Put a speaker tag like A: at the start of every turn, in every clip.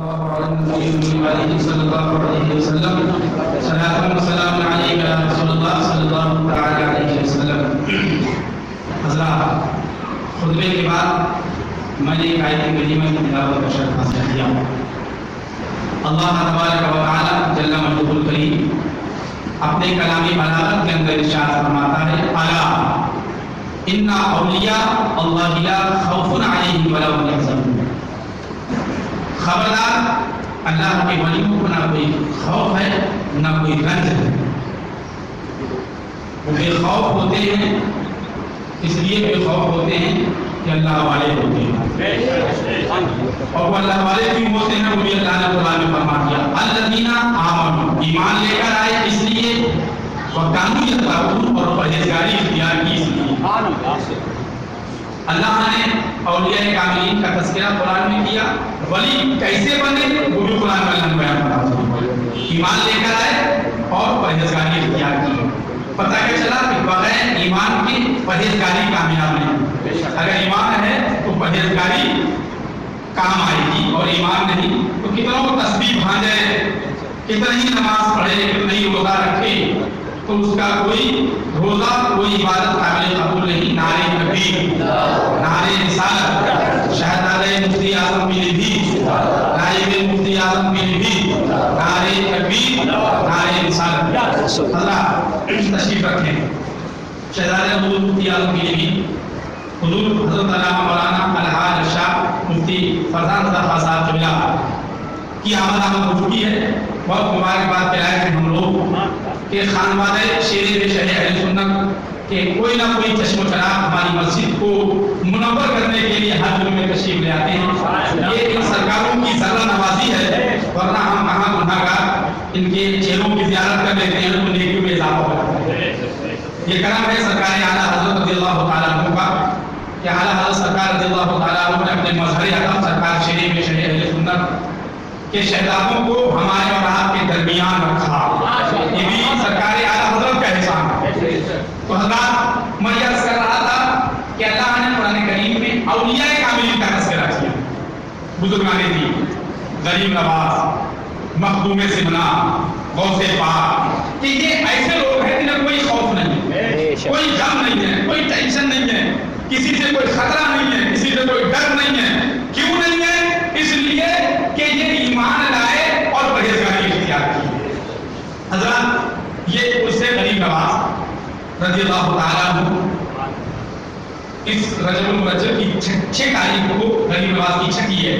A: صلی اللہ علیہ وسلم صلاۃ و سلام علیک یا رسول اللہ صلی اللہ تعالی علیہ وسلم. حضرات، خطبے کے بعد میں نے ایک آیت کریمہ کی تلاوت کا شرف حاصل کیا. اللہ تبارک و تعالی جل مجدہ الکریم اپنے کلامی بلاغت کے اندر ارشاد فرماتا ہے: الا ان اولیاء اللہ لا خوف علیہم ولا هم يحزنون. خبردار، اللہ کے ولیوں کو نہ کوئی خوف ہے نہ کوئی رنج ہے. وہ بے خوف ہوتے ہیں، اس لیے بے خوف ہوتے ہیں کہ اللہ والے ہوتے ہیں. اور وہ اللہ والے کیوں ہوتے ہیں؟ وہ بھی اللہ نے قرآن میں فرما دیا: الذین آمنوا، ایمان لے کر آئے اس لیے، وکانوا یتقون، اور پرہیزگاری اختیار کی اس لیے. اللہ نے اولیاء کاملین کا تذکرہ قرآن میں کیا. ولی کیسے بنے وہ بھی قرآن میں اللہ نے بیان فرمایا. ایمان لے کر آئے اور پرہیزگاری اختیار کی. پتہ کیا چلا کہ بغیر ایمان کی پرہیزگاری کامیاب نہیں. اگر ایمان ہے تو پرہیزگاری کام آئے گی، اور ایمان نہیں تو کتنوں کو تسبیح بھانجے، کتنی ہی نماز پڑھے، کتنی ہی روزہ رکھے، تو اس کا کوئی روزہ کوئی عبادت قابل قبول نہیں. نعرہ تکبیر، نعرہ رسالت، شہادت مفتی اعظم کی نبی، نائب مفتی اعظم کی نبی، نعرہ تکبیر، نعرہ رسالت. حضرات تشریف رکھیں. شہزادہ حضور مفتی اعظم کی نبی حضور حضرت علامہ مولانا الحاج شاہ مفتی فرزان رضا خان صاحب قبلہ کی آمد ہو چکی ہے. بہت مبارکباد کے لائق ہیں ہم لوگ کہ خانوادہ شیر شہ اہل سنت کہ کوئی نہ کوئی چشم و چراغ ہماری مسجد کو منور کرنے کے لیے ہر دن میں تشریف لے آتے ہیں. یہ ان سرکاروں کی ذرہ نوازی ہے، ورنہ ہم کہاں گناہگار ان کے چہروں کی زیارت کر لیتے ہیں تو نیکیوں میں اضافہ ہوتا ہے. یہ کرم ہے سرکار اعلیٰ حضرت رضی اللہ تعالیٰ عنہ کا کہ اعلیٰ حضرت سرکار رضی اللہ تعالیٰ عنہ نے اپنے مظہر اعظم سرکار شیر میں شہ اہل سنت کہ شہزادوں کو ہمارے اور آپ کے درمیان رکھا. یہ بھی سرکار اعلیٰ حضرت کا احسان ہے. تو حضرات، میں عرض کر رہا تھا کہ اللہ نے قرآن کریم میں اولیاء کاملین کا تذکرہ کیا. بزرگان دین، غریب نواز، مخدوم سمنا، غوث پاک، کہ یہ ایسے لوگ ہیں جنہیں کوئی خوف نہیں ہے، کوئی غم نہیں ہے، کوئی ٹینشن نہیں ہے، کسی سے کوئی خطرہ نہیں ہے، کسی سے کوئی ڈر نہیں ہے. کیوں نہیں ہے؟ اس لیے کہ یہ ایمان لائے اور پرہیزگاری اختیار کی. حضرات، یہ اس سے غریب نواز رضی اللہ تعالیٰ عنہ اس رجب المرجب کی 6 تاریخ کو غریب نواز کی چھٹی ہے.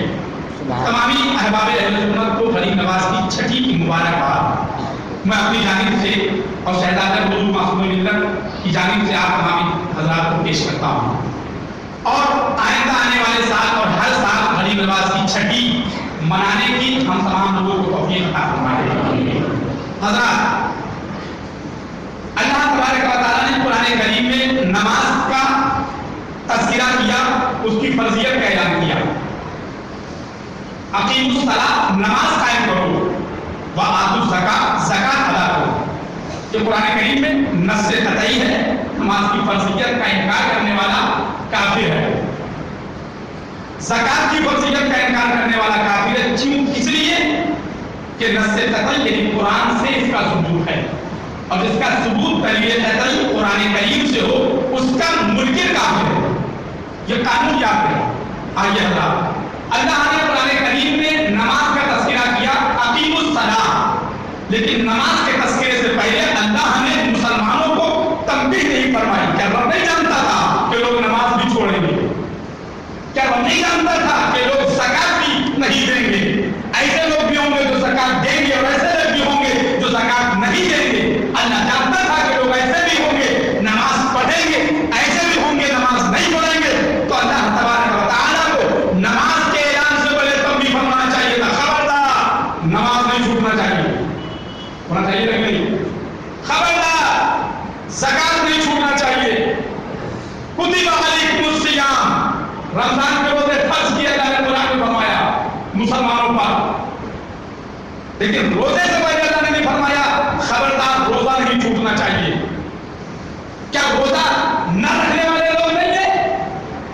A: تمامی احباب اہل سنت کو غریب نواز کی چھٹی کی مبارکباد میں اپنی جانب سے اور شہزادہ حضور معصوم ملت کی جانب سے آپ تمامی حضرات کو پیش کرتا ہوں. اور آئندہ آنے والے سال اور ہر سال غریب نواز کی چھٹی منانے کی ہم تمام لوگوں کو توفیق عطا فرمائے. حضرات، اللہ تبارک و تعالیٰ نے قرآن کریم میں نماز کا تذکرہ کیا، اس کی فرضیت کا اعلان کیا. اقیموا الصلاۃ، نماز قائم کرو، وآتوا الزکاۃ، زکات ادا کرو. یہ قرآن کریم میں نص قطعی ہے. نماز کی فرضیت کا انکار کرنے والا کافر ہے. زکات کی فرضیت کا انکار کرنے والا کافر ہے. کیوں؟ اس لیے کہ نص قطعی یعنی قرآن سے اس کا ثبوت ہے، اور جس کا ثبوت دلیل قطعی قرآن کریم سے ہو اس کا منکر کافر ہے. یہ قانون یاد ہے. آئیے حضرات، اللہ نے قرآن کریم میں نماز کا تذکرہ کیا، اقیموا الصلاۃ، لیکن نماز کے تذکرے سے پہلے اللہ نے مسلمانوں کو تنبیہ نہیں فرمائی. کیا رب نہیں جانتا تھا کہ لوگ نماز بھی چھوڑیں گے؟ کیا رب نہیں جانتا تھا کہ لوگ زکات بھی نہیں دیں گے؟ ایسے لوگ بھی ہوں گے جو زکات دیں گے، اور ایسے لوگ بھی ہوں گے جو زکات نہیں دیں گے. اللہ جانتا تھا کہ لوگ ایسے بھی ہوں گے نماز پڑھیں گے، ایسے بھی ہوں گے نماز نہیں پڑھیں گے. تو اللہ تبارک و تعالیٰ کو نماز کے اعلان سے پہلے تنبیہ فرمانا چاہیے تھا. خبردار، نماز نہیں چھوٹنا چاہیے. ہونا چاہیے کہ نہیں؟ خبردار، زکات نہیں چھوٹنا چاہیے. کتب علیکم الصیام، رمضان کے روزے فرض کیے اللہ نے قرآن میں فرمایا مسلمانوں پر، لیکن روزے سے پہلے اللہ نے نہیں فرمایا خبردار روزہ نہیں چھوٹنا چاہیے. کیا روزہ نہ رکھنے والے لوگ نہیں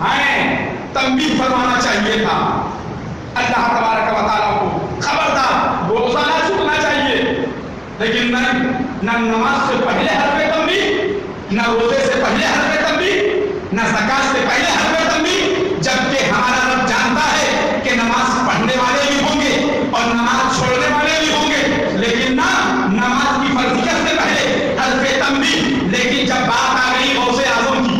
A: ہیں؟ تنبیہ فرمانا چاہیے تھا. اللہ تبارک و تعالیٰ کو لیکن نہ نماز سے پہلے حرف تنبیہ، نہ روزے سے پہلے حرف تنبیہ، نہ زکات سے پہلے حرف تنبیہ، جبکہ ہمارا رب جانتا ہے کہ نماز پڑھنے والے بھی ہوں گے اور نماز چھوڑنے والے بھی ہوں گے، لیکن نہ نماز کی فرضیت سے پہلے حرف تنبیہ۔ لیکن جب بات آ گئی غوث اعظم کی،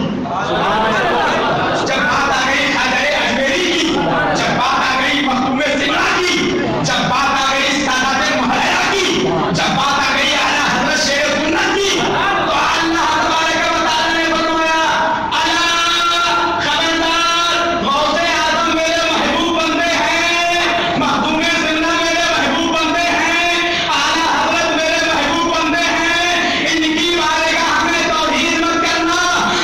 A: جب بات آ گئی خواجہ اجمیری کی، جب بات آ گئی مختوم سمرا کی، جب بات آ گئی سادات محلہ کی، جب بات آ گئی اعلیٰ حضرت شیخ سنت کی، تو اللہ تبارک و تعالیٰ نے فرمایا الا خبردار، غوث اعظم میرے محبوب بندے ہیں، مختوم سمرا میرے محبوب بندے ہیں، اعلیٰ حضرت میرے محبوب بندے ہیں، ان کی بارگاہ میں توہین مت کرنا۔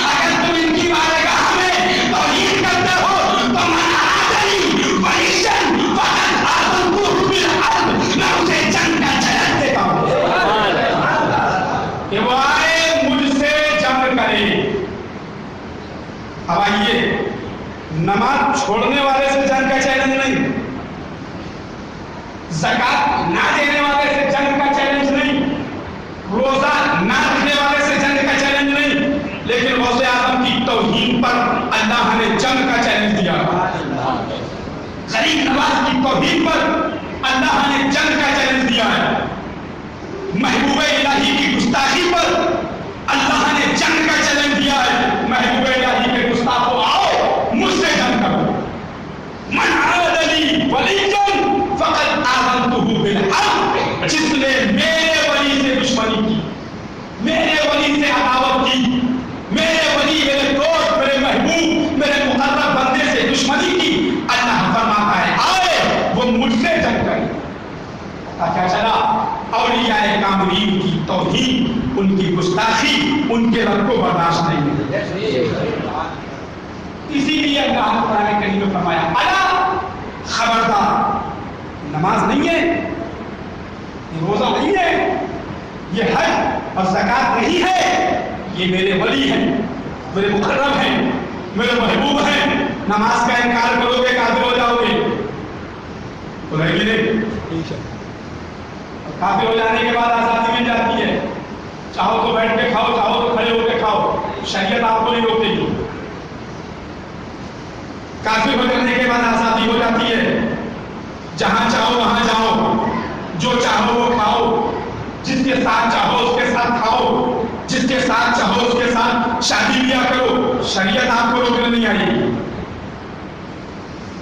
A: اگر تم ان کی بارگاہ میں توہین کرتے ہو تو من عادنی ولیًا فقد آذنتہ بالحرب، میں اسے جنگ کا چیلنج دیتا ہوں کہ وہ آئے مجھ سے جنگ کرے۔ اب آئیے، نماز چھوڑنے والے سے جنگ کا چیلنج نہیں، زکات نہ دینے والے سے جنگ کا چیلنج نہیں، روزہ نہ رکھنے والے سے جنگ کا چیلنج نہیں، لیکن غوث اعظم کی توہین پر اللہ نے جنگ کا چیلنج دیا۔ غریب نواز کی توہین پر اللہ نے جنگ کا چیلنج دیا ہے۔ محبوب الہی کی گستاخی پر اللہ نے جنگ کا چیلنج دیا ہے۔ محبوب الہی کے گستاخوں آؤ مجھ سے جنگ کرو۔ من عادنی ولیًا فقد آذنتہ بالحرب، جس نے میرے ولی سے دشمنی کی، میرے ولی سے عداوت کی، میرے ولی میرے دوست میرے محبوب میرے مقرب بندے سے دشمنی کی، اللہ فرماتا ہے آئے وہ مجھ سے جنگ کرے۔ کیا چلا؟ اولیاء کاملین کی توہین، ان کی گستاخی ان کے رب کو برداشت نہیں ہے۔ اسی لیے اللہ نے قرآن کریم میں فرمایا الا خبردار، نماز نہیں ہے، یہ روزہ نہیں ہے، یہ حج اور زکات نہیں ہے، یہ میرے ولی ہیں، میرے مقرب ہیں، میرے محبوب ہیں، نماز کا انکار کرو گے کافر ہو جاؤ گے، تو رہے گی نہیں۔ کافر ہو جانے کے بعد آزادی مل جاتی ہے، چاہو تو بیٹھ کے کھاؤ، چاہو تو کھڑے ہو کے کھاؤ، شریعت آپ کو نہیں روکے گی۔ کافر ہو جانے کے بعد آزادی ہو جاتی ہے، جہاں چاہو وہاں جاؤ، جو چاہو وہ کھاؤ، جس کے ساتھ چاہو اس کے ساتھ کھاؤ، جس کے ساتھ چاہو اس کے ساتھ شادی بیاہ کرو، شریعت آپ کو روکنے نہیں آئے گی۔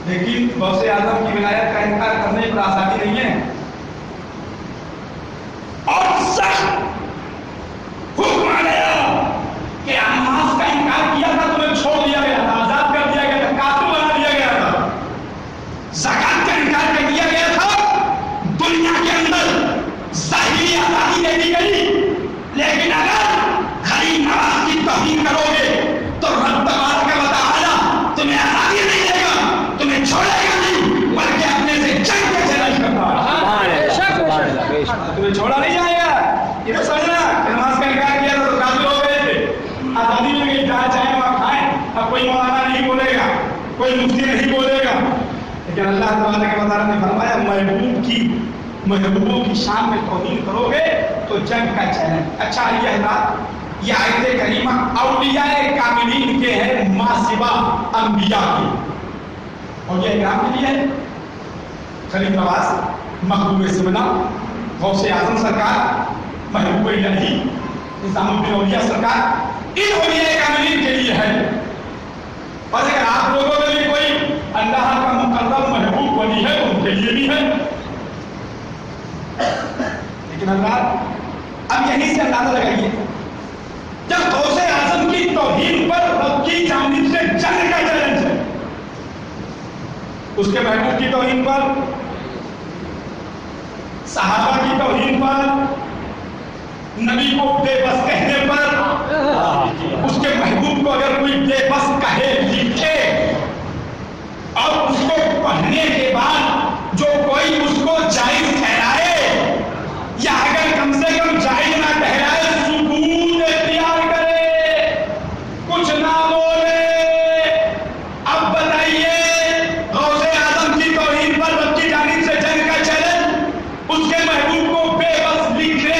A: لیکن غوث اعظم کی ولایت کا انکار کرنے پر آزادی نہیں ہے، اور سخت حکم آیا کہ نماز کا انکار کیا تھا تمہیں چھوڑ دیا گیا تھا، آزاد کر دیا گیا تھا، کافر بنا دیا گیا تھا، زکات کا انکار کر دیا گیا تھا، دنیا کے اندر ظاہری آزادی دے دی گئی، لیکن اگر غریب نواز کی توہین کرو گے تو رب تبارک و تعالی تمہیں آزادی نہیں دے گا، تمہیں چھوڑے گا نہیں، بلکہ اپنے سے جنگ کا چیلنج کرتا ہے۔ تمہیں چھوڑا نہیں جائے گا، یہ تو سمجھنا کہ نماز کا انکار کیا تو کافر ہو گئے تھے، آزادی مل گئی، جہاں چاہیں وہاں کھائیں، اب کوئی مولانا نہیں بولے گا، کوئی مفتی نہیں بولے گا۔ لیکن اللہ تبارک و تعالیٰ نے فرمایا محبوبوں کی شان میں توہین کرو گے تو جنگ کا چیلنج۔ اچھا یہ حضرات، یہ آیت کریمہ اولیاء کاملین کے ہیں ماسوا انبیاء کی، اور یہ اکرام کے لیے ہے۔ خلیل نواز، مخدوم سمنا، غوث اعظم سرکار، محبوب الہی، نظام الدین اولیاء سرکار، ان اولیاء کاملین کے لیے ہے۔ اور اگر آپ لوگوں میں بھی کوئی اللہ کا مقرب محبوب ولی ہے ان کے لیے بھی ہے۔ لیکن اللہ اب یہیں سے اندازہ لگائیے، جب غوث اعظم کی توہین پر رب کی جانب سے جنگ کا چیلنج ہے، اس کے محبوب کی توہین پر، صحابہ کی توہین پر، نبی کو بے بس کہنے پر، اس کے محبوب کو اگر کوئی بے بس کہے لکھے اور اس کو پڑھنے کے بعد جو کوئی اس کو جائز ٹھہرائے یا اگر کم سے کم جائز نہ ٹھہرائے سکون اختیار کرے، کچھ نہ بولے، اب بتائیے غوث اعظم کی توہین پر رب کی جانب سے جنگ کا چیلنج، اس کے محبوب کو بے بس لکھنے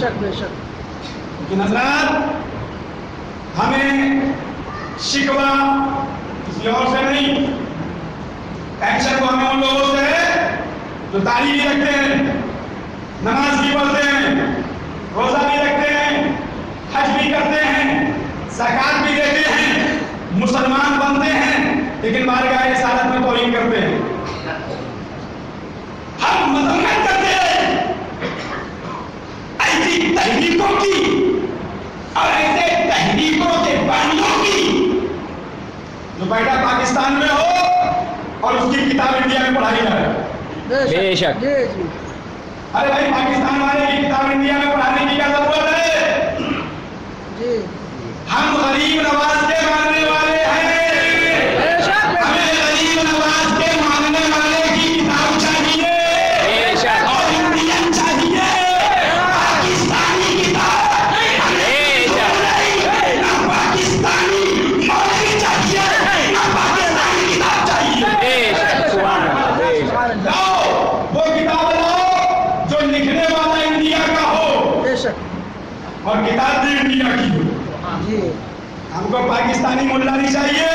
B: شک بے شک.
C: لیکن حضرات ہمیں شکوہ کسی اور سے نہیں، ٹینشن کو ہمیں ان لوگوں سے ہے جو تعلیم بھی رکھتے ہیں، نماز بھی پڑھتے ہیں، روزہ بھی رکھتے ہیں، حج بھی کرتے ہیں، زکات بھی دیتے ہیں، مسلمان بنتے ہیں، لیکن بارگاہ رسالت میں توہین کرتے ہیں. ہم مذمت کرتے ہیں ایسی تحریکوں کی اور ایسے تحریکوں کے بانیوں کی جو بیٹا پاکستان میں ہو اور اس کی کتاب انڈیا میں پڑھائی جائے.
B: بے شک. جی جی.
C: ارے بھائی پاکستان والے کی کتاب انڈیا میں پڑھانے کی کیا ضرورت ہے؟
B: جی.
C: ہم غریب نواز کے ماننے والے ہیں، ہمیں غریب نواز کے ماننے والے کی کتاب چاہیے اور انڈین چاہیے، پاکستانی کتاب پاکستانی مولوی چاہیے، پاکستانی کتاب چاہیے. وہ کتاب لاؤ جو لکھنے والا انڈیا کا ہو اور کتاب بھی انڈیا کی ہو. ہم کو پاکستانی ملا نہیں چاہیے،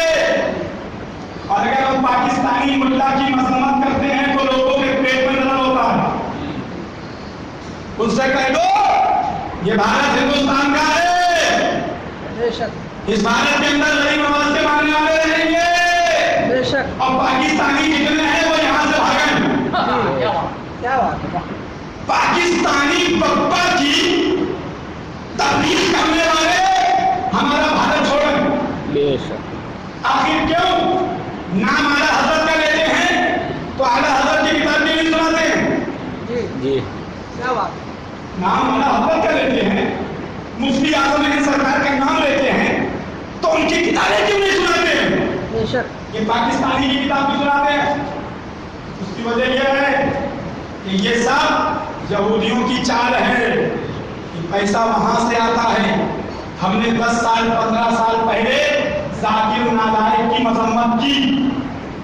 C: اور اگر ہم پاکستانی ملا کی مذمت کرتے ہیں تو لوگوں کے پیٹ میں درد ہوتا ہے. ان سے کہہ دو یہ بھارت ہندوستان کا ہے، اس بھارت کے اندر غریب نواز کے ماننے والے رہیں گے اور پاکستانی جتنے ہیں وہ یہاں سے بھاگیں. پاکستانی بپا کی تبلیغ کرنے والے ہمارا بھارت چھوڑیں. آخر کیوں؟ نام اعلیٰ حضرت کا لیتے ہیں تو اعلیٰ حضرت کی کتاب بھی نہیں سناتے ہیں.
B: جی کیا بات.
C: نام اعلیٰ حضرت کا لیتے ہیں، مفتی اعظم علی سرکار کا نام لیتے ہیں تو ان کی کتابیں کیوں نہیں سناتے ہیں؟ یہ پاکستانی کی کتاب بھی سناتے ہیں. اس کی وجہ یہ ہے کہ یہ سب یہودیوں کی چال ہے، پیسہ وہاں سے آتا ہے. ہم نے 10 سال 15 سال پہلے ذاکر نالائق کی مذمت کی،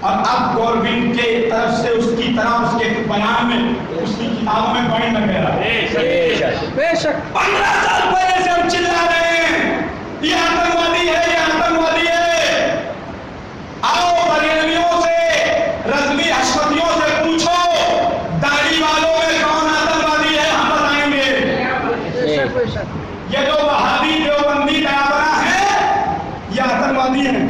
C: اور اب گورنمنٹ کے طرف سے اس کی طرح اس کے بیان میں اس کی کتابوں میں پڑھنے لگے رہا.
B: بے شک
C: 15 سال پہلے سے ہم چلا رہے ہیں یہ آتنکوادی ہے، یہ آتنکوادی ہے. آؤ بریلویوں سے، رضوی حشمتیوں سے پوچھو داڑھی والوں میں کون آتنکوادی ہے، ہم بتائیں گے. یہ جو وہابی دیوبندی کابرہ ہے یہ آتنکوادی ہیں.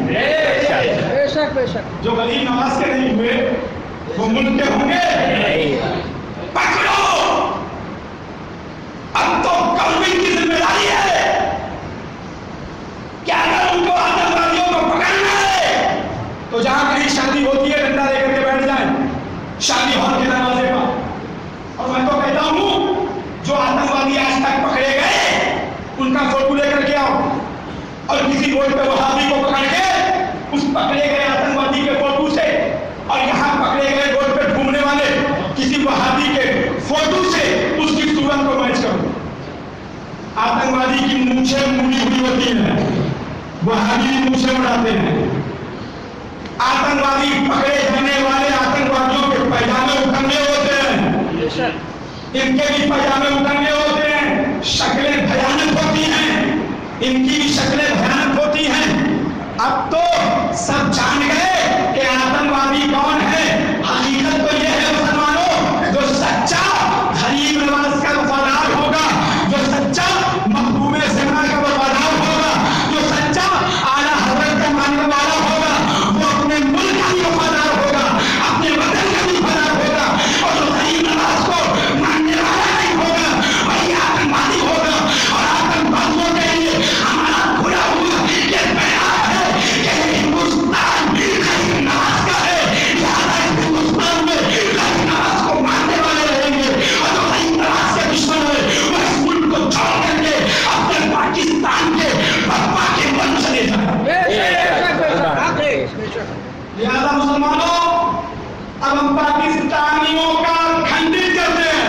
C: جو غریب نواز کے نہیں ہوئے وہ ملک کے ہوں گے. پکڑو، اب تو گورنمنٹ کی ذمہ داری ہے کہ اگر ان کو آتنکوادیوں کو پکڑنا ہے تو جہاں کہیں شادی ہوتی ہے ڈنڈا لے کر کے بیٹھ جائیں شادی ہال کے دروازے پر. اور میں تو کہتا ہوں جو آتنکوادی آج تک پکڑے گئے ان کا فوٹو لے کر کے آؤ، اور کسی روڈ پہ وہابی کو پکڑ کے اس پکڑے گئے آتنکوادی کے فوٹو سے اور یہاں پکڑے گئے روڈ پہ گھومنے والے کسی وہابی کے فوٹو سے اس کی صورت کو میچ کرو. آتنکوادی کی مونچھیں مڑی ہوئی ہوتی ہیں، وہابی مونچھیں اڑاتے ہیں. آتنکوادی پکڑے جانے والے آتنکوادیوں کے پیجامے اٹھنے ہوتے ہیں، ان کے بھی پیجامے اٹھنے ہوتے ہیں، شکلیں بھیانک ہوتی ہیں، ان کی بھی شکلیں بھیانک ہوتی ہیں. اب تو سب جان گئے کہ آتنکوادی کون ہے. حقیقت تو یہ ہے مسلمانوں، جو سچا غریب نواز کا وفادار ہوگا، جو سچا محبوب زمرہ کا وفادار ہوگا، جو سچا اعلیٰ حضرت کا ماننے والا ہوگا، وہ اپنے ملک کا بھی وفادار ہوگا، اپنے وطن کا بھی وفادار ہوگا. اور جو غریب نواز کو ماننے والا نہیں ہوگا وہی آتنکوادی ہوگا. اور آتنکوادیوں کے لیے ہمارا کھلا ہوا یہ بیان ہے کہ ہندوستان غریب نواز کا ہے. ہندوستان میں غریب نواز کو ماننے والے رہیں گے، اور جو غریب نواز کے دشمن ہے وہ اس ملک کو چھوڑ کر کے اپنے پاکستان کے بپا کے من چلے جائیں. لہذا مسلمانوں اب ہم پاکستانیوں کا کھنڈن کرتے ہیں،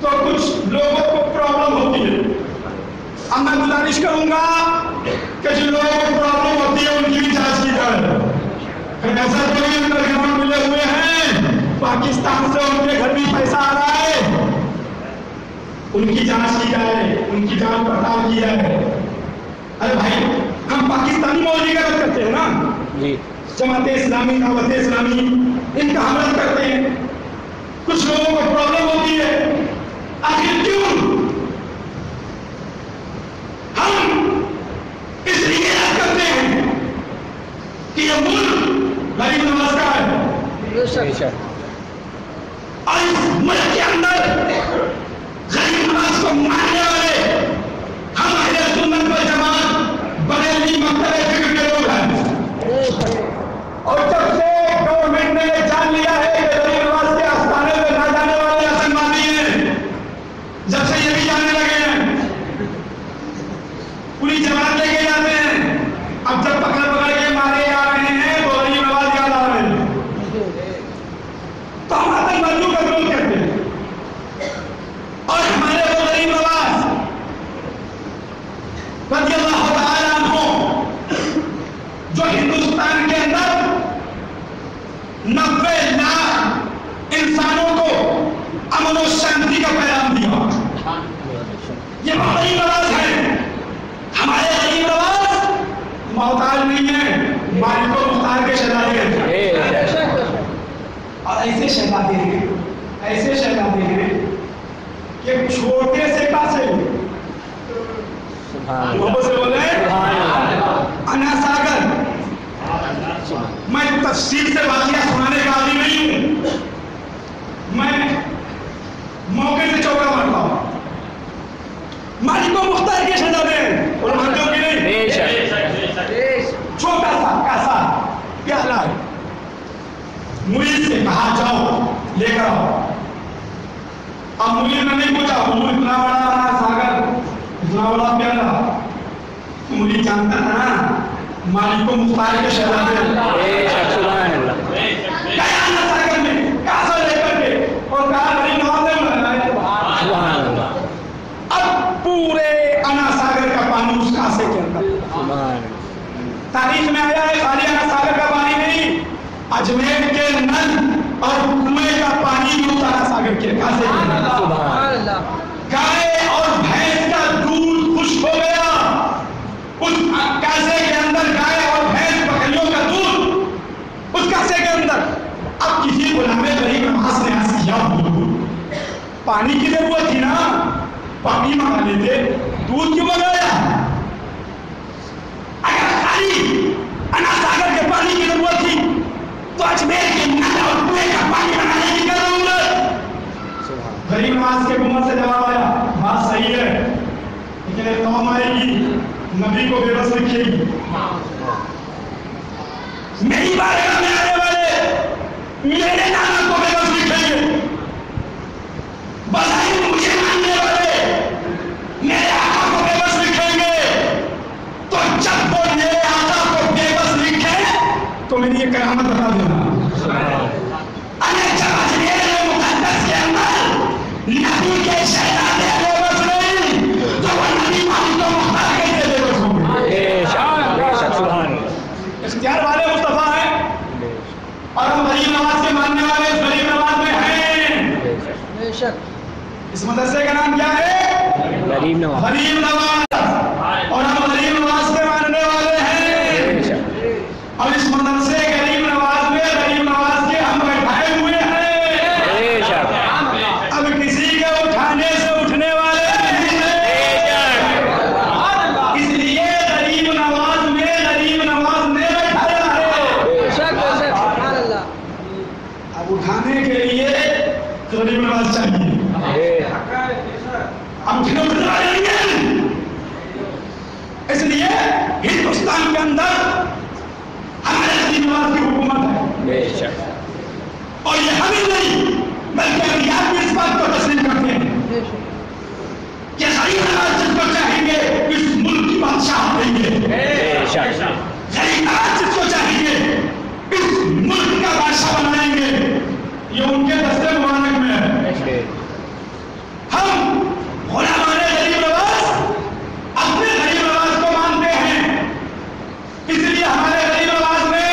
C: تو کچھ لوگوں کو پرابلم ہوتی ہے. اب میں گزارش کروں گا کہ جن لوگوں کو پرابلم ہوتی ہے ان کی بھی جانچ کی جائے. ایسا تو نہیں اندر گھر ملے ہوئے ہیں، پاکستان سے ان کے گھر بھی پیسہ آ رہا ہے، ان کی جانچ کی جائے، ان کی جانچ پڑتال کی جائے۔ ارے بھائی ہم پاکستانی مولوی کا رد کرتے ہیں نا، جماعت اسلامی، دعوت اسلامی، ان کا ہم رد کرتے ہیں۔ کچھ لوگوں کو پرابلم ہوتی ہے، آخر کیوں؟ ہم اس لیے رد کرتے ہیں کہ یہ ملک غریب نواز کا ہے، اور اس ملک کے اندر غریب نواز کو ماننے والے ہم اہل سنت والجماعت بریلوی مکتب فکر کے لوگ ہیں۔ اور جب سے گورنمنٹ نے جان لیا ہے کہ غریب نواز کے آستانے پہ نہ جانے والے آتنکوادی ہیں، جب سے یہ بھی جانے لگے ہیں، پوری جماعت لے کے جاتے ہیں، اب جب پکڑ کے مارے جا رہے ہیں تو غریب نواز یاد آ رہے ہیں، تو ہم آتنکوادیوں کا ضرور کہتے ہیں۔ اور ہمارے وہ غریب نواز رضی اللہ تعالیٰ عنہ جو ہندوستان کے اندر 90 لاکھ انسانوں کو امن و شانتی کا پیغام دیا، یہ وہ غریب نواز ہیں۔ ہمارے غریب نواز محتاج نہیں ہیں، مالک و مختار کے شہزادے ہیں، اور ایسے شہزادے ہیں، ایسے شہزادے ہیں کہ چھوٹے سے کاسے محبت سے بولے انا ساگر۔ میں تفصیل سے واقعہ سنانے کا عادی نہیں ہوں، میں موقع سے چوکا مارتا ہوں۔ مالک و مختار کے شہزادے ہیں، اور مانتے ہو کہ نہیں؟ چھوٹا سا کاسا پیالہ ہے، مرید سے کہا جاؤ لے کر آؤ۔ اب مرید نے نہیں پوچھا، حضور اتنا بڑا ساگر، اتنا بڑا پیالہ، مرید جانتا تھا نا مالک و مختار کے شہزادے گیا نا ساگر میں کاسا لے کر کے، اور کہا غریب نواز نے بنایا۔ اب پورے انا ساگر کا پانی اس کاسے کے اندر، تاریخ میں آیا ہے خالی انا ساگر کا پانی نہیں، اجمیر کے نل اور کنویں کا پانی بھی انا ساگر کے کاسے کے اندر۔ گائے اور بھینس کا دودھ خشک ہو گیا اس کاسے کے اندر، گائے اور بھینس بکریوں کا دودھ اس کاسے کے اندر۔ اب کسی غلام غریب نواز نے عرض کیا، پانی کی ضرورت تھی نا، پانی منگا لیتے، دودھ کیوں منگایا؟ اگر خالی انا ساگر کے پانی کی ضرورت تھی تو اجمیر کے نل اور کنویں کا پانی بنانے کی کیا ضرورت؟ غریب نواز کے منہ سے جواب آیا، بات صحیح ہے لیکن ایک قوم آئے گی نبی کو بے بس لکھے گی، میری بارگاہ میں آنے والے میرے نانا کو بے بس لکھیں گے، بظاہر مجھے ماننے والے میرے آقا کو بے بس لکھیں گے، تو جب وہ میرے آقا کو بے بس لکھیں تو میری یہ کرامت بتا دینا۔ جب اجمیر مقدس کے اندر نبی کے شہزادے بے بس نہیں تو وہ نبی مالک و مختار کیسے بے بس ہوں گے؟ اختیار والے مصطفیٰ ہیں، اور ہم غریب نواز کے ماننے والے اس غریب نواز میں ہیں۔ اس مدرسے کا نام کیا ہے؟ غریب نواز، اور ہم غریب نواز کے ماننے والے ہیں، اور اس مدرسے غریب نواز میں غریب نواز کے ہم بیٹھائے ہوئے ہیں۔ اب کسی کے اٹھانے سے اٹھنے والے نہیں ہیں، اس لیے غریب نواز میں غریب نواز نے بیٹھایا ہے۔ اب اٹھانے کے لیے غریب نواز چاہیے، اب اٹھنے والے نہیں ہیں، اس لیے ہندوستان کے اندر ہمارے غریب نواز کی حکومت ہے، اور یہ ہمیں نہیں بلکہ انبیاء بھی اس بات کو تسلیم کرتے ہیں کہ غریب نواز جس کو چاہیں گے اس ملک کی بادشاہ دیں گے، غریب نواز جس کو چاہیں گے اس ملک کا بادشاہ بنائیں گے، یہ ان کے دستے مبارک میں ہے۔ ہم غلامان غریب نواز اپنے غریب نواز کو مانتے ہیں، اس لیے ہمارے غریب نواز میں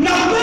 C: 90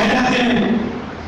C: کہہ جاتے ہیں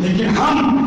C: لیکن ہم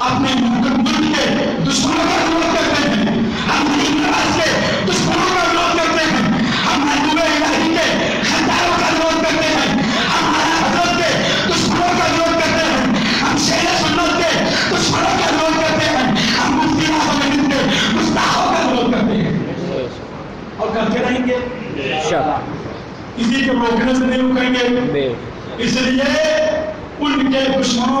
C: اپنے ملک کے دشمنوں کا وروਧ کرتے ہیں, ہم غریب نواز کے دشمنوں کا وروਧ کرتے ہیں, ہم محبوب الہی کے خداروں کا وروਧ کرتے ہیں, ہم اعلیٰ حضرت کے دشمنوں کا وروਧ کرتے ہیں, ہم شیر سنت کے دشمنوں کا وروਧ کرتے ہیں, ہم مفتی راہب کے گستاخوں کا وروਧ کرتے ہیں اور کرتے رہیں گے. کسی کے روکنے سے نہیں رکیں گے. اس لیے ان کے دشمنوں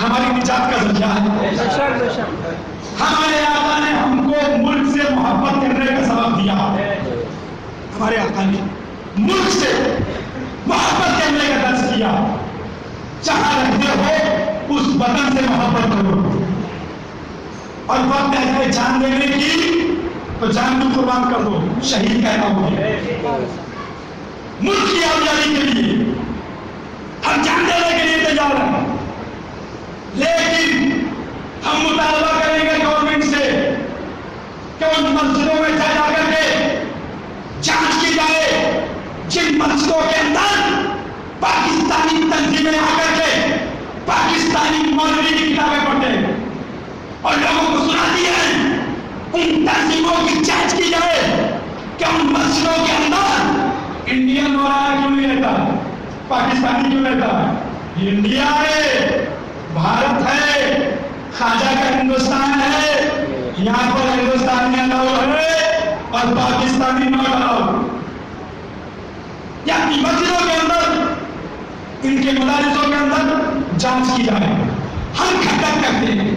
C: ہماری نجات کا ذریعہ ہے. ہمارے آقا نے ہم کو ملک سے محبت کرنے کا سبب دیا. ہمارے آقا نے ملک سے محبت کرنے کا درس دیا. جہاں رہتے ہو اس وطن سے محبت کرو, اور وقت ہے جان دینے کی تو جان بھی قربان کر دو. شہید کہنا ہوگا ملک کی آزادی کے لیے ہم جان دینے کے لیے تیار ہیں, لیکن ہم مطالبہ کریں گے گورنمنٹ سے کہ ان مسجدوں میں جا کر کے جانچ کی جائے جن مسجدوں کے اندر پاکستانی تنظیمیں آ کر کے پاکستانی مولوی کی کتابیں پڑھتے ہیں اور لوگوں کو سناتی ہیں. ان تنظیموں کی جانچ کی جائے کہ ان مسجدوں کے اندر انڈین مولانا کیوں نہیں رہتا, پاکستانی کیوں رہتا. یہ انڈیا ہے, بھارت ہے, خواجہ کا ہندوستان ہے, یہاں پر ہندوستانی الاؤ ہے اور پاکستانی نہ الاؤ. یا مسجدوں کے اندر, ان کے مدارسوں کے اندر جانچ کی جائے. ہم کھٹک کرتے ہیں,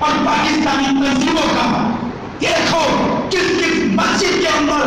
C: اور پاکستانی تنظیموں کا. دیکھو کس کس مسجد کے اندر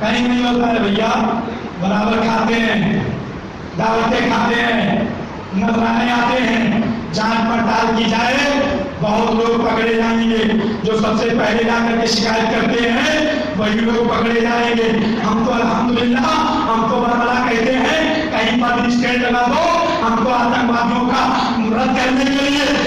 C: کہیں نہیں ہوتا ہے بھیا, برابر کھاتے ہیں, دعوتیں کھاتے ہیں, نذرانے آتے ہیں. جانچ پڑتال کی جائے, بہت لوگ پکڑے جائیں گے. جو سب سے پہلے جا کر کے شکایت کرتے ہیں وہی لوگ پکڑے جائیں گے. ہم تو الحمدللہ ہم تو برابر کہتے ہیں کہیں پر اسٹینڈ لگا دو. ہم کو آتنکوادیوں کا رد کرنے کے لیے,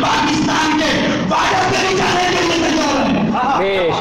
C: پاکستان کے وعدے سے جانے کے لیے تیار ہیں.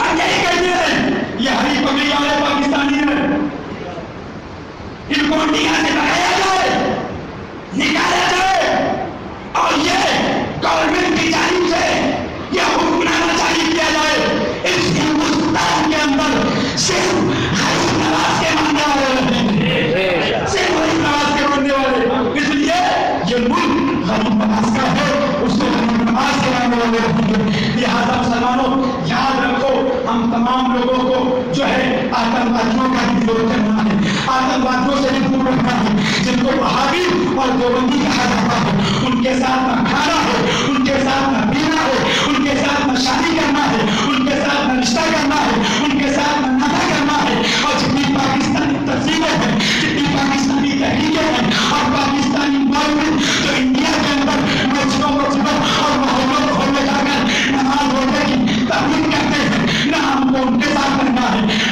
C: ہم یہی کہتے ہیں یہ ہری پگڑی والے پاکستانی ہیں, ان کو انڈیا سے بھگایا جائے, نکالا جائے, اور یہ گورنمنٹ کی جانب سے یہ حکم نامہ جاری کیا جائے اس ہندوستان کے اندر صرف غریب نواز کے ماننے والے رہتے ہیں, صرف غریب نواز کے ماننے والے. اس لیے یہ ملک غریب نواز کا ہے, اس کو غریب نواز کے ماننے والے رہتے ہیں. لہٰذا مسلمانوں یاد رکھو, ہم تمام لوگوں کو جو ہے آتنکوادیوں کا بھی وروਧ کرنا ہے, آتنکوادیوں سے بھی دور رکھنا ہے. جن کو وہابی اور دیوبندی کہا جاتا ہے, ان کے ساتھ نہ کھانا ہے, ان کے ساتھ نہ پینا ہے, ان کے ساتھ نہ شادی کرنا ہے, ان کے ساتھ نہ رشتہ کرنا ہے, ان کے ساتھ نہ نکاح کرنا ہے. اور جتنی پاکستانی تنظیمیں ہیں, جتنی پاکستانی تحریکیں ہیں اور پاکستانی گورنمنٹ جو انڈیا کے اندر مسجدوں اور محلوں میں جا کر نماز روزے کی تبلیغ کرتے ہیں, نہ ہم کو ان کے ساتھ رہنا ہے,